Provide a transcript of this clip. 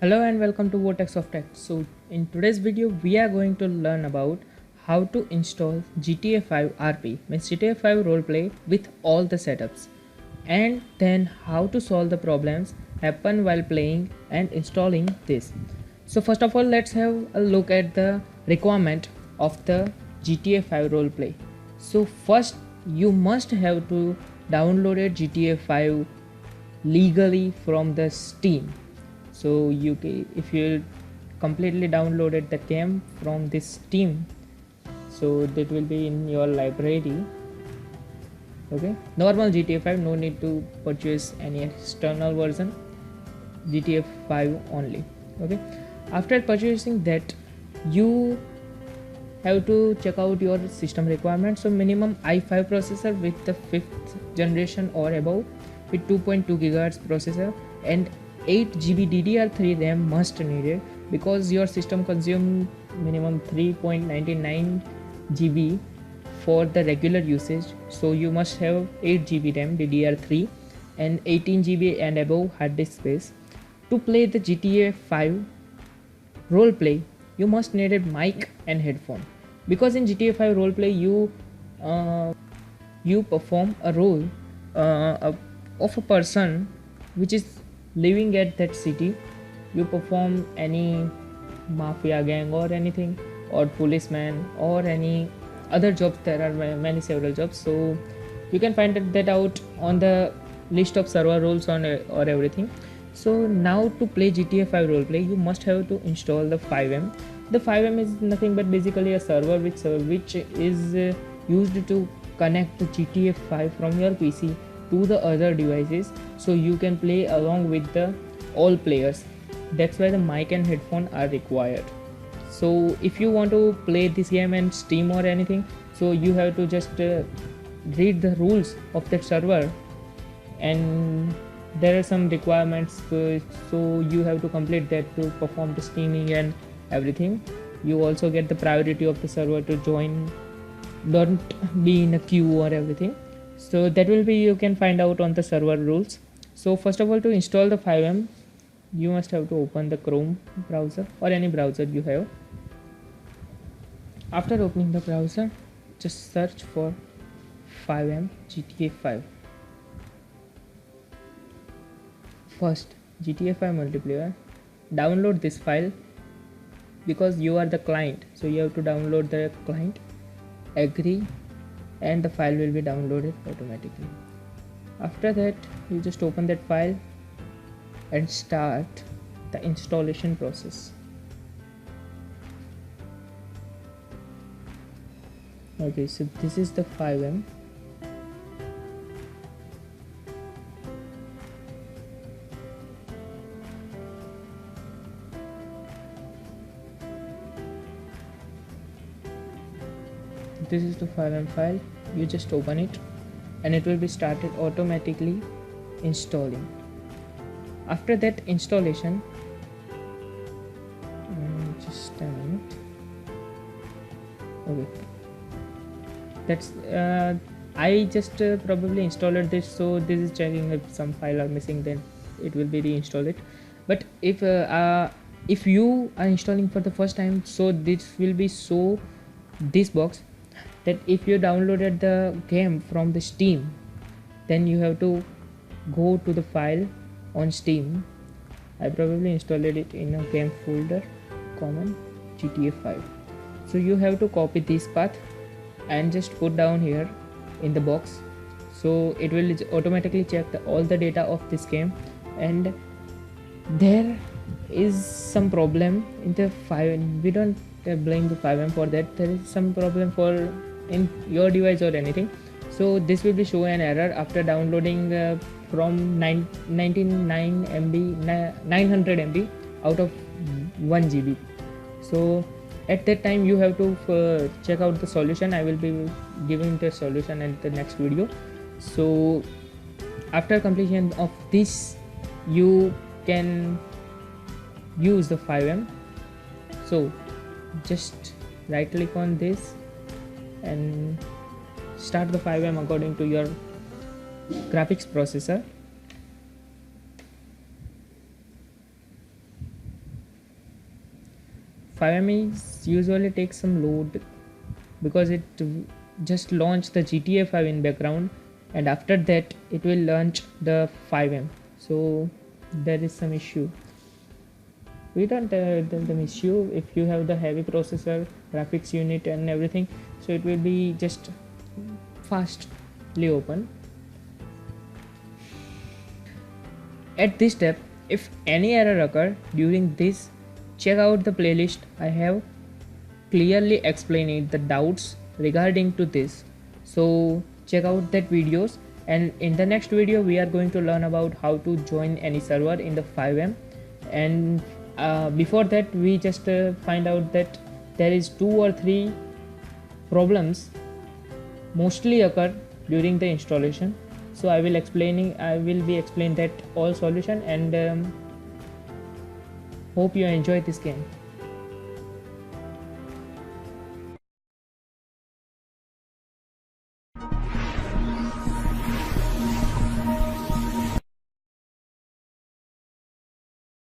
Hello and welcome to Vortex of Tech. So in today's video we are going to learn about how to install GTA 5 RP, means GTA 5 roleplay with all the setups, and then how to solve the problems happen while playing and installing this. So first of all, let's have a look at the requirement of the GTA 5 roleplay. So first you must have to download GTA 5 legally from the Steam. So if you completely downloaded the game from this Steam, so that will be in your library. Okay, normal GTA 5, no need to purchase any external version, GTA 5 only. Okay, after purchasing that, you have to check out your system requirements. So minimum i5 processor with the 5th generation or above with 2.2 gigahertz processor and 8 GB DDR3 RAM must needed, because your system consumes minimum 3.99 GB for the regular usage. So you must have 8 GB RAM DDR3 and 18 GB and above hard disk space. To play the GTA 5 roleplay, you must need a mic and headphone, because in GTA 5 roleplay you perform a role of a person which is living at that city. You perform any mafia gang or anything, or policeman or any other jobs. There are many several jobs, so you can find that out on the list of server roles on or everything. So now to play GTA 5 roleplay, you must have to install the FiveM. The FiveM is nothing but basically a server which is used to connect the GTA 5 from your PC to the other devices, so you can play along with the all players. That's why the mic and headphone are required. So if you want to play this game on Steam or anything, so you have to just read the rules of that server, and there are some requirements, so you have to complete that to perform the streaming and everything. You also get the priority of the server to join, don't be in a queue or everything. So that will be, you can find out on the server rules. So first of all, to install the FiveM, you must have to open the Chrome browser or any browser you have. After opening the browser, just search for FiveM GTA 5. First, GTA 5 multiplayer. Download this file, because you are the client, so you have to download the client. Agree, and the file will be downloaded automatically. After that, you just open that file and start the installation process. Okay, so this is the FiveM. This is the FiveM file. You just open it and it will be started automatically installing. After that installation, just a minute. Okay, that's I just probably installed this, so this is checking if some file are missing, then it will be reinstall it. But if you are installing for the first time, so this will be show this box that if you downloaded the game from the Steam, then you have to go to the file on Steam. I probably installed it in a game folder, common GTA 5. So you have to copy this path and just put down here in the box. So it will automatically check all the data of this game, and there is some problem in the FiveM. We don't blame the FiveM for that. There is some problem for in your device or anything. So this will be show an error after downloading from 999 MB 900 MB out of 1 GB. So at that time you have to check out the solution. I will be giving the solution in the next video. So after completion of this, you can use the FiveM. So just right click on this and start the FiveM according to your graphics processor. FiveM usually takes some load because it just launched the GTA 5 in background, and after that it will launch the FiveM. So there is some issue. We don't the issue if you have the heavy processor, graphics unit and everything, so it will be just fastly open. At this step, if any error occur during this, check out the playlist. I have clearly explained the doubts regarding to this, so check out that videos. And in the next video we are going to learn about how to join any server in the FiveM. And before that we just find out that there is 2 or 3 problems mostly occur during the installation, so I will be explain that all solution. And hope you enjoy this game.